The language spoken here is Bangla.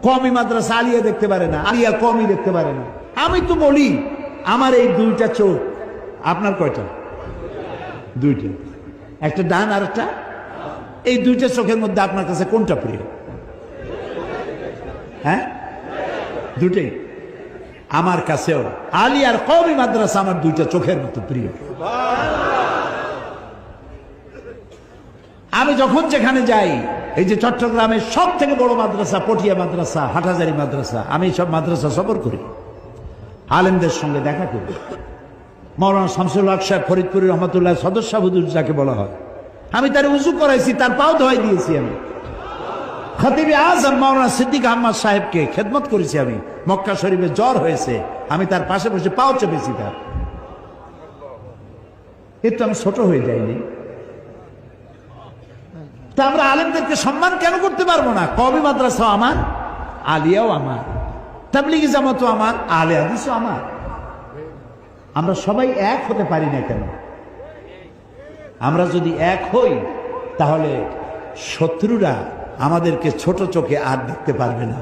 কওমি মাদ্রাসা আলিয়া দেখতে পারে না, আলিয়া কওমি দেখতে পারে না। আমি তো বলি আমার এই দুইটা চোখ, আপনার কয়টা? দুইটা, একটা ডান আর একটা। এই দুইটা চোখের মধ্যে আপনার কাছে কোনটা প্রিয়? হ্যাঁ, দুটেই। আমার কাছেও আলিয়ার কওমি মাদ্রাসা আমার দুইটা চোখের মতো প্রিয়। আমি যখন যেখানে যাই, এই যে চট্টগ্রামের সব থেকে বড় মাদ্রাসা পটিয়া মাদ্রাসা, হাটহাজারী মাদ্রাসা, আমি সব মাদ্রাসা সফর করি, আলেমদের সঙ্গে দেখা করি। মাওলানা শামসুল হক সাহেব ফরিদপুরি রহমতুল্লাহ সদস্য হুজুর যাকে বলা হয়, আমি তার উজু করাইছি, তার পাও ধোয়াই দিয়েছি। আমি খতিবে আজম মাওলানা সিদ্দিক আহমদ সাহেবকে খেদমত করেছি। আমি মক্কা শরীফে জ্বর হয়েছে, আমি তার পাশে বসে পাও চেপেছি তার। একটু আমি ছোট হয়ে যাইনি? তা আমরা আলেমদেরকে সম্মান কেন করতে পারবো না? কওমি মাদ্রাসাও আমার, আলিয়াও আমার, তাবলিগি জামাতও আমার, আহলে হাদিসও আমার। আমরা সবাই এক হতে পারি না কেন? আমরা যদি এক হই তাহলে শত্রুরা আমাদেরকে ছোট চোখে আর দেখতে পারবে না।